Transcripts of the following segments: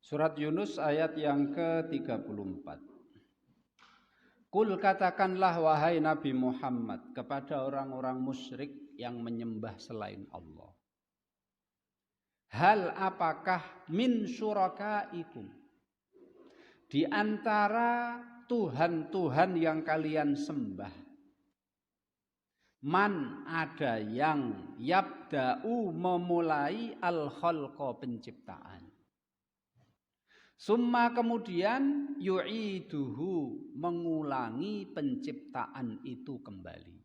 Surat Yunus ayat yang ke-34. Kul katakanlah wahai Nabi Muhammad kepada orang-orang musyrik yang menyembah selain Allah. Hal apakah min syurakaikum, di antara Tuhan-Tuhan yang kalian sembah, man ada yang yabda'u memulai al-khalqa penciptaan, summa kemudian yu'iduhu mengulangi penciptaan itu kembali.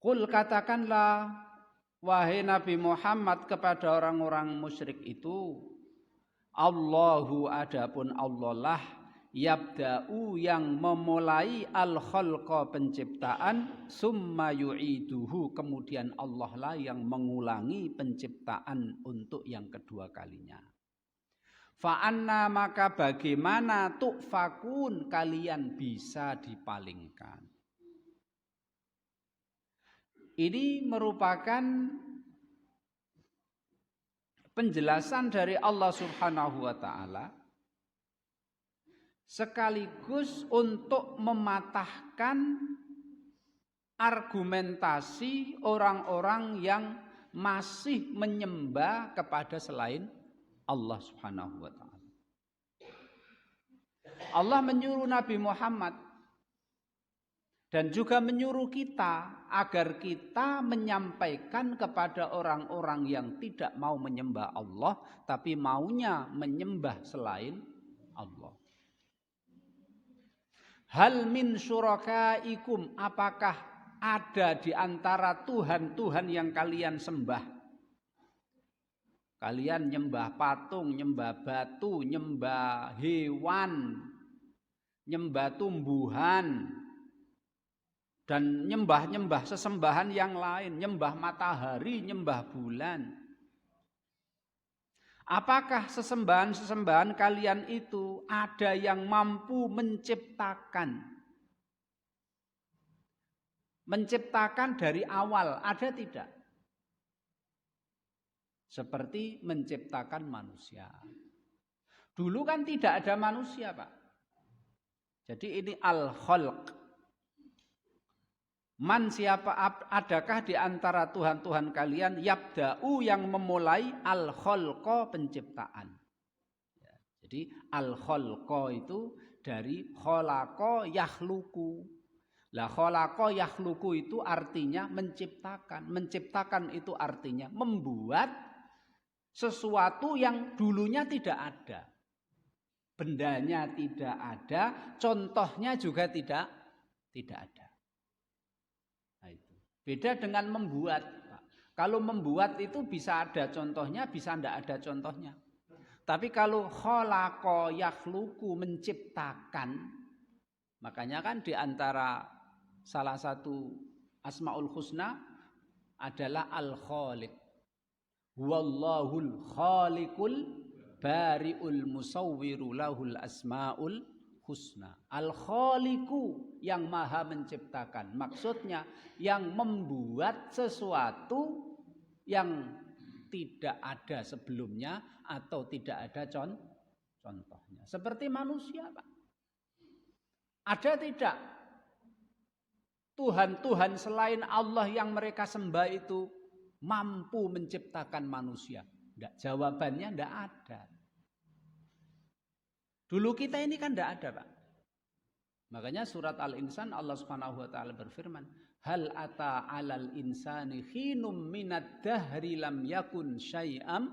Qul katakanlah wahai Nabi Muhammad kepada orang-orang musyrik itu, Allahu adapun Allah lah yabda'u yang memulai al-khalqa penciptaan, summa yu'iduhu kemudian Allah lah yang mengulangi penciptaan untuk yang kedua kalinya. Fa'anna maka bagaimana tu'fakun kalian bisa dipalingkan. Ini merupakan penjelasan dari Allah Subhanahu wa taala sekaligus untuk mematahkan argumentasi orang-orang yang masih menyembah kepada selain Allah Subhanahu wa taala. Allah menyuruh Nabi Muhammad dan juga menyuruh kita agar kita menyampaikan kepada orang-orang yang tidak mau menyembah Allah tapi maunya menyembah selain Allah. Hal min syurakaikum, apakah ada di antara Tuhan-Tuhan yang kalian sembah? Kalian nyembah patung, nyembah batu, nyembah hewan, nyembah tumbuhan, dan nyembah-nyembah sesembahan yang lain, nyembah matahari, nyembah bulan. Apakah sesembahan-sesembahan kalian itu ada yang mampu menciptakan dari awal, ada tidak? Seperti menciptakan manusia. Dulu kan tidak ada manusia, Pak. Jadi ini al-khalq. Man siapa, adakah di antara Tuhan-Tuhan kalian yabda'u yang memulai al-khalqa penciptaan. Ya, jadi al-khalqa itu dari khalaqa yakhluqu. Lah khalaqa yakhluqu itu artinya menciptakan. Menciptakan itu artinya membuat sesuatu yang dulunya tidak ada. Bendanya tidak ada, contohnya juga tidak ada. Beda dengan membuat. Kalau membuat itu bisa ada contohnya, bisa tidak ada contohnya. Tapi kalau khalaqa yakhluqu menciptakan, makanya kan di antara salah satu Asmaul Husna adalah Al-Khaliq. Wallahul khaliqul bari'ul musawwiru lahul asmaul husna. Al-Khaliqu yang maha menciptakan. Maksudnya yang membuat sesuatu yang tidak ada sebelumnya atau tidak ada contohnya. Seperti manusia, Pak. Ada tidak Tuhan-Tuhan selain Allah yang mereka sembah itu mampu menciptakan manusia? Tidak. Jawabannya tidak ada. Dulu kita ini kan tidak ada, Pak. Makanya surat Al-Insan Allah Subhanahu wa taala berfirman, hal ata 'alal insani khinum minad dahri lam yakun syai'am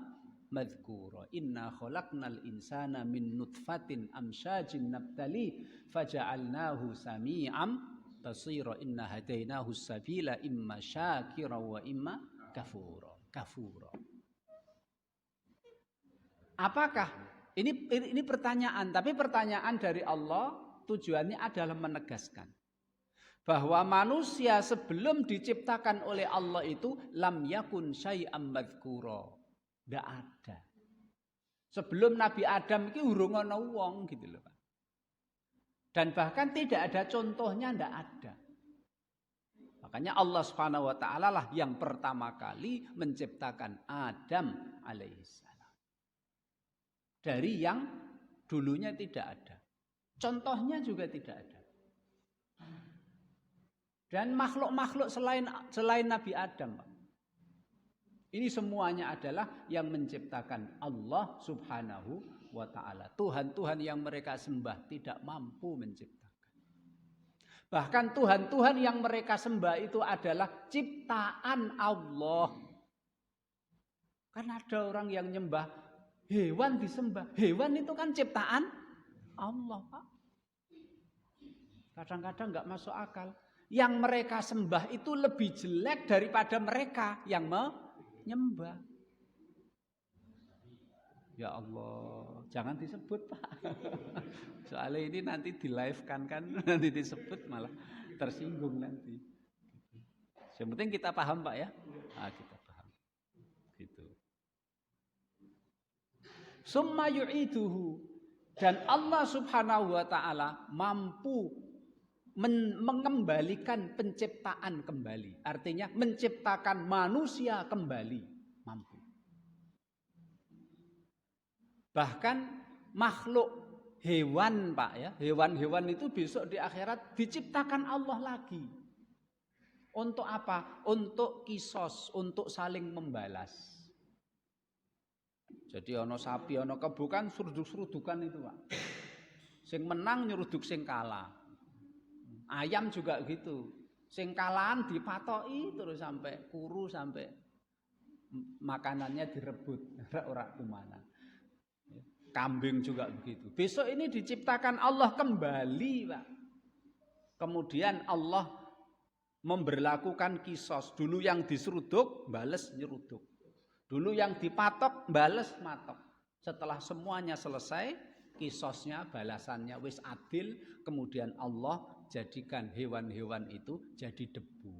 madhkura. Inna khalaqnal insana min nutfatin amsyajin nabtali faja'alnahu sami'am basira. Inna hadainahu sabila imma syakira wa imma kafura. Apakah ini pertanyaan, tapi pertanyaan dari Allah tujuannya adalah menegaskan bahwa manusia sebelum diciptakan oleh Allah itu lam yakun syai'am madhkura. Tidak ada. Sebelum Nabi Adam itu urung ana wong gitu loh, Pak. Dan bahkan tidak ada contohnya, tidak ada. Makanya Allah Subhanahu wa taala lah yang pertama kali menciptakan Adam alaihissalam. dari yang dulunya tidak ada. Contohnya juga tidak ada. Dan makhluk-makhluk selain Nabi Adam, Pak. Ini semuanya adalah yang menciptakan Allah Subhanahu wa ta'ala. Tuhan-Tuhan yang mereka sembah tidak mampu menciptakan. Bahkan Tuhan-Tuhan yang mereka sembah itu adalah ciptaan Allah. Kan ada orang yang nyembah hewan disembah. Hewan itu kan ciptaan Allah, Pak. Kadang-kadang nggak masuk akal. Yang mereka sembah itu lebih jelek daripada mereka yang menyembah. Ya Allah, jangan disebut, Pak. Soalnya ini nanti di live-kan nanti disebut malah tersinggung nanti. Yang penting kita paham, Pak ya. Nah, kita paham. Gitu. Summa yu'iduhu, dan Allah Subhanahu wa ta'ala mampu mengembalikan penciptaan kembali. Artinya menciptakan manusia kembali, mampu. Bahkan makhluk hewan, Pak ya, hewan-hewan itu besok di akhirat diciptakan Allah lagi. Untuk apa? Untuk kisos, untuk saling membalas. Jadi ono sapi, ono kebo kan seruduk-serudukan itu, Pak. Sing menang nyeruduk sing kalah. Ayam juga gitu. Sing kalahan dipatoki terus sampai kuru, sampai makanannya direbut, ora kumana. Kambing juga begitu. Besok ini diciptakan Allah kembali, Pak. Kemudian Allah memberlakukan kisos. Dulu yang diseruduk, bales nyeruduk. Dulu yang dipatok, bales matok. Setelah semuanya selesai, kisosnya, balasannya wis adil, kemudian Allah jadikan hewan-hewan itu jadi debu.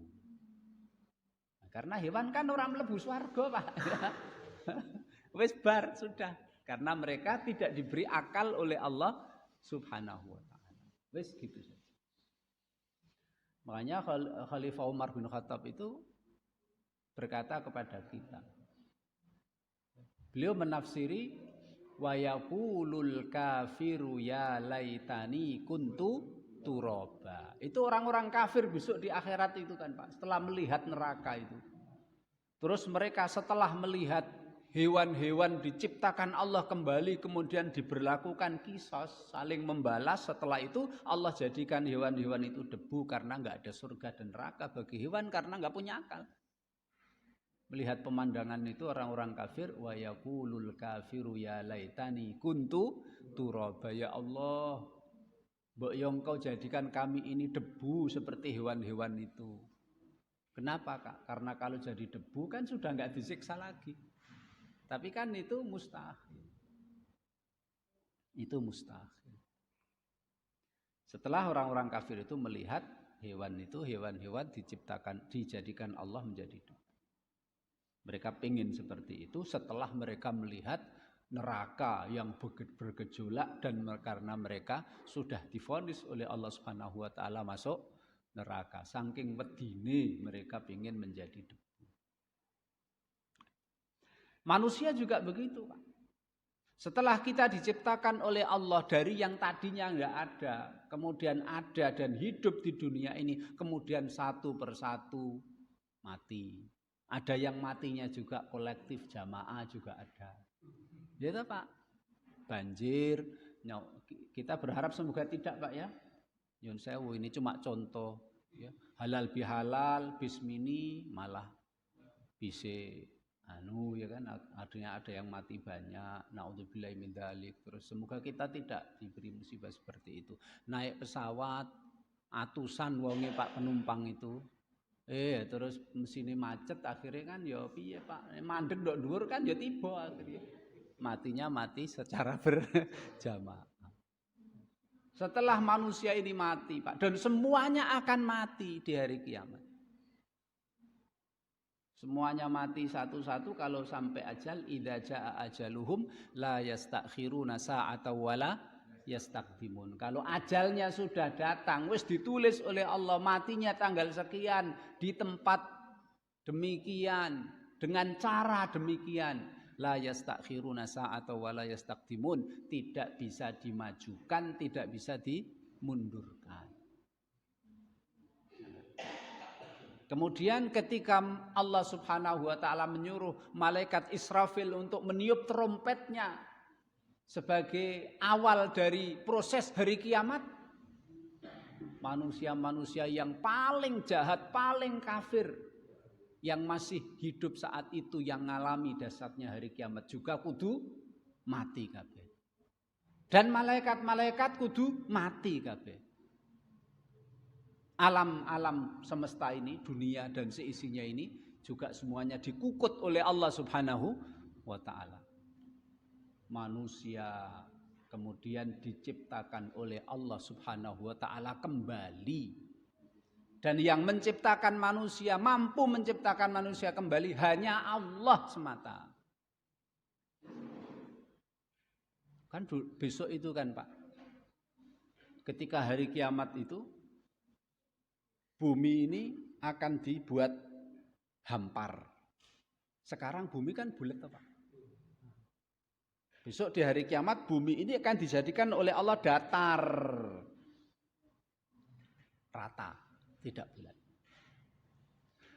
Nah, karena hewan kan orang mlebu swarga, Pak. Wis bar sudah. Karena mereka tidak diberi akal oleh Allah Subhanahu wa ta'ala. Wis gitu saja. Makanya Khalifah Umar bin Khattab itu berkata kepada kita. Beliau menafsiri wa yaqulul kafiru ya laitani kuntu turaba. Itu orang-orang kafir besok di akhirat itu kan, Pak, setelah melihat neraka itu. Terus mereka setelah melihat hewan-hewan diciptakan Allah kembali, kemudian diberlakukan kisos, saling membalas. Setelah itu Allah jadikan hewan-hewan itu debu karena nggak ada surga dan neraka bagi hewan karena nggak punya akal. Melihat pemandangan itu orang-orang kafir, wa yaqulul kafiru ya laitani kuntu turaba. Ya Allah, mbok yo engkau jadikan kami ini debu seperti hewan-hewan itu. Kenapa, Kak? Karena kalau jadi debu kan sudah nggak disiksa lagi. Tapi kan itu mustahil. Itu mustahil. Setelah orang-orang kafir itu melihat hewan-hewan dijadikan Allah menjadi debu. Mereka ingin seperti itu setelah mereka melihat neraka yang bergejolak dan karena mereka sudah divonis oleh Allah Subhanahu wa ta'ala masuk neraka. Saking wedine mereka ingin menjadi debu. Manusia juga begitu, Pak. Setelah kita diciptakan oleh Allah dari yang tadinya enggak ada, kemudian ada dan hidup di dunia ini, kemudian satu persatu mati. Ada yang matinya juga kolektif, jamaah juga ada. Ya toh, Pak? Banjir, kita berharap semoga tidak, Pak ya. Nyun sewu, ini cuma contoh ya. Halal bihalal, bismini malah bisa ya kan, artinya ada yang mati banyak, naudzubillahi min dzalik. Terus semoga kita tidak diberi musibah seperti itu. Naik pesawat atusan wonge Pak penumpang itu. Terus mesinnya macet akhirnya kan ya piye Pak, mandek ndok dhuwur kan ya tiba akhirnya. Matinya mati secara berjamaah. Setelah manusia ini mati, Pak, dan semuanya akan mati di hari kiamat. Semuanya mati satu-satu kalau sampai ajal, idza jaa ajaluhum la yastakhiruna sa'atan wala yastaqdimun. Kalau ajalnya sudah datang, wis ditulis oleh Allah matinya tanggal sekian, di tempat demikian, dengan cara demikian, la yastakhiruna sa'ata wa la yastaqdimun, tidak bisa dimajukan, tidak bisa dimundurkan. Kemudian ketika Allah Subhanahu wa taala menyuruh malaikat Israfil untuk meniup trompetnya sebagai awal dari proses hari kiamat, manusia-manusia yang paling jahat, paling kafir yang masih hidup saat itu, yang mengalami dahsyatnya hari kiamat juga kudu mati kabeh. Dan malaikat-malaikat kudu mati kabeh. Alam-alam semesta ini, dunia dan seisinya ini juga semuanya dikukut oleh Allah Subhanahu wa taala. Manusia kemudian diciptakan oleh Allah Subhanahu wa taala kembali. Dan yang menciptakan manusia, mampu menciptakan manusia kembali hanya Allah semata. Kan besok itu kan Pak, ketika hari kiamat itu, bumi ini akan dibuat hampar. Sekarang bumi kan bulat Pak. Besok di hari kiamat bumi ini akan dijadikan oleh Allah datar, rata, tidak bulat.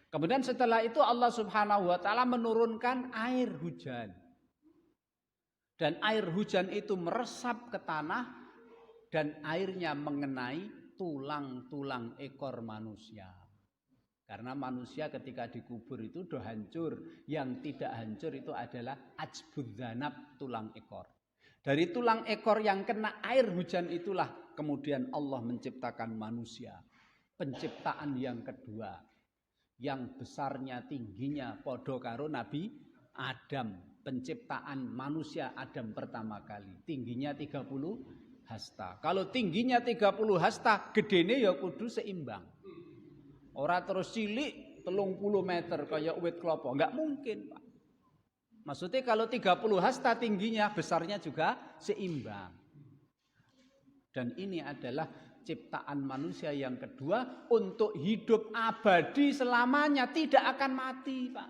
Kemudian setelah itu Allah Subhanahu wa taala menurunkan air hujan. Dan air hujan itu meresap ke tanah dan airnya mengenai tulang-tulang ekor manusia. Karena manusia ketika dikubur itu sudah hancur. Yang tidak hancur itu adalah ajbudzanab, tulang ekor. Dari tulang ekor yang kena air hujan itulah kemudian Allah menciptakan manusia. Penciptaan yang kedua, yang besarnya tingginya podo karo Nabi Adam. Penciptaan manusia Adam pertama kali, tingginya 30 hasta. Kalau tingginya 30 hasta, gedene ya kudu seimbang. Ora terus cilik 30 meter kayak wit klopo, enggak mungkin, Pak. Maksudnya kalau 30 hasta tingginya, besarnya juga seimbang. Dan ini adalah ciptaan manusia yang kedua untuk hidup abadi selamanya, tidak akan mati, Pak.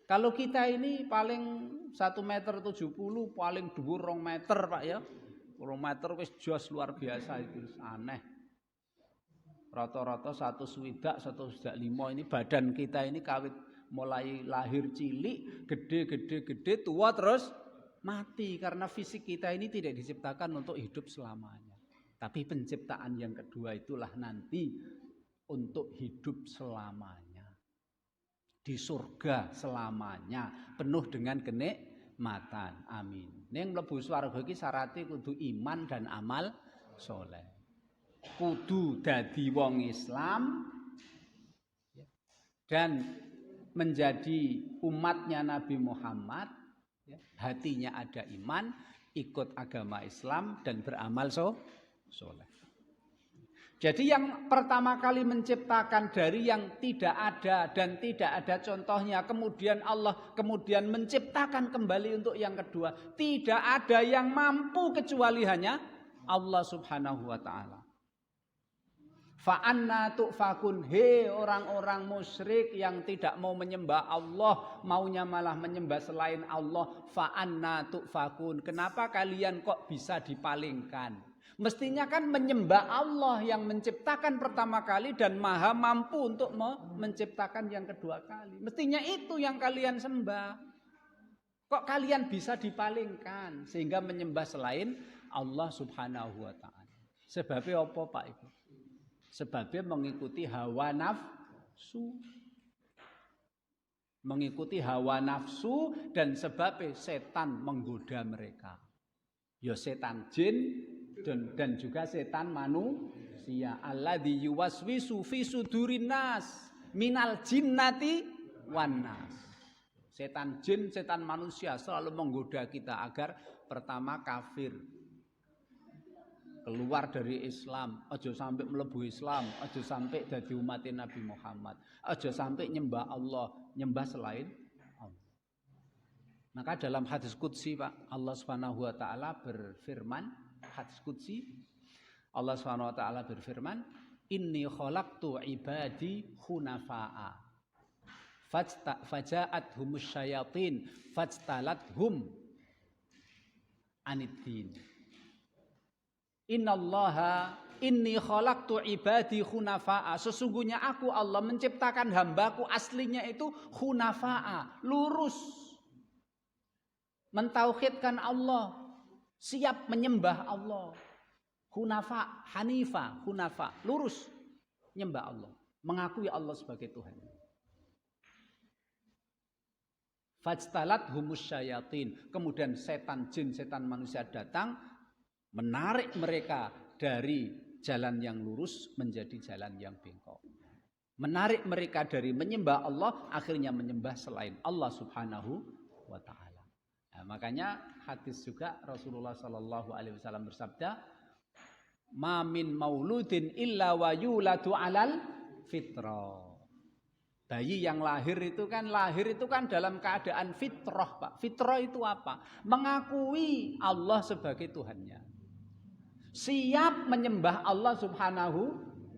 Kalau kita ini paling 1,70 meter, paling dhuwur 2 meter, Pak ya. 2 meter wis jos luar biasa itu, aneh. Rata-rata 1,60, 1,65 ini badan kita ini kawit mulai lahir cilik, gede, tua terus mati. Karena fisik kita ini tidak diciptakan untuk hidup selamanya. Tapi penciptaan yang kedua itulah nanti untuk hidup selamanya. Di surga selamanya, penuh dengan kenikmatan. Amin. Ning mlebu swarga iki syaratnya kudu iman dan amal soleh. Kudu dadi wong Islam dan menjadi umatnya Nabi Muhammad, hatinya ada iman, ikut agama Islam dan beramal soleh. Jadi yang pertama kali menciptakan dari yang tidak ada dan tidak ada contohnya, kemudian Allah kemudian menciptakan kembali untuk yang kedua. Tidak ada yang mampu kecuali hanya Allah Subhanahu wa taala. Fa'anna tu'fakun, he orang-orang musyrik yang tidak mau menyembah Allah, maunya malah menyembah selain Allah. Fa'anna tu'fakun, kenapa kalian kok bisa dipalingkan? Mestinya kan menyembah Allah yang menciptakan pertama kali dan maha mampu untuk menciptakan yang kedua kali. Mestinya itu yang kalian sembah. Kok kalian bisa dipalingkan sehingga menyembah selain Allah Subhanahu wa taala? Sebabnya apa Pak Ibu? Sebabnya mengikuti hawa nafsu. Mengikuti hawa nafsu dan sebabnya setan menggoda mereka. Ya setan jin dan juga setan manusia. Alladzi yuwaswisu fi sudurin nas minal jinnati wan nas. Setan jin, setan manusia selalu menggoda kita agar pertama kafir, keluar dari Islam, aja sampai mlebu Islam, aja sampai dadi umat Nabi Muhammad, aja sampai nyembah Allah, nyembah selain Allah. Maka dalam hadis qudsi Pak, Allah Subhanahu wa taala berfirman, hadis qudsi, Allah Subhanahu wa taala berfirman, inni khalaqtu ibadi hunafa'a Faja'athumus syayatin fajtalathum aniddin. Innallaha inni khalaqtu ibadi khunafa'a. Sesungguhnya aku Allah menciptakan hambaku aslinya itu khunafa'a, lurus. Mentauhidkan Allah, siap menyembah Allah. Hunafa, hanifa, hunafa, lurus nyembah Allah, mengakui Allah sebagai Tuhan. Fajtalat humus syayatin, kemudian setan jin, setan manusia datang menarik mereka dari jalan yang lurus menjadi jalan yang bengkok. Menarik mereka dari menyembah Allah akhirnya menyembah selain Allah Subhanahu wa taala. Nah, makanya hadis juga Rasulullah sallallahu alaihi wasallam bersabda, "Ma min mauludin illa wa yuladu 'alal fitrah." Bayi yang lahir itu kan dalam keadaan fitrah, Pak. Fitrah itu apa? Mengakui Allah sebagai Tuhannya. Siap menyembah Allah Subhanahu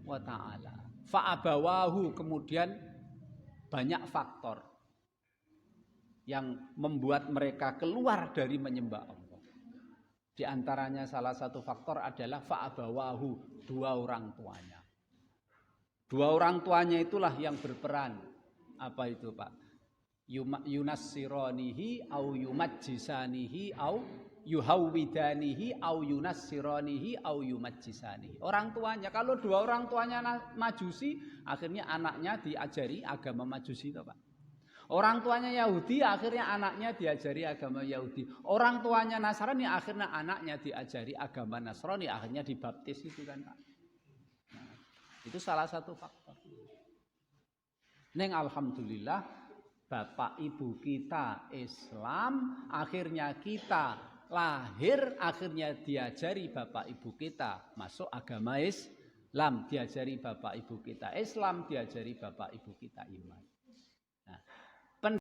wa taala. Fa'abawahu, kemudian banyak faktor yang membuat mereka keluar dari menyembah Allah. Di antaranya salah satu faktor adalah fa'abawahu, dua orang tuanya. Dua orang tuanya itulah yang berperan. Apa itu, Pak? Yunassiranihi au yumajjisanihi au yuhawwidanihi au yunassiranihi au yumajjisanihi. Orang tuanya, kalau dua orang tuanya Majusi, akhirnya anaknya diajari agama Majusi itu, Pak. Orang tuanya Yahudi, akhirnya anaknya diajari agama Yahudi. Orang tuanya Nasrani, akhirnya anaknya diajari agama Nasrani, akhirnya dibaptis itu kan, Pak. Nah, itu salah satu faktor. Neng alhamdulillah bapak ibu kita Islam, akhirnya kita lahir, akhirnya diajari bapak ibu kita masuk agama Islam, diajari bapak ibu kita Islam, diajari bapak ibu kita iman. Nah,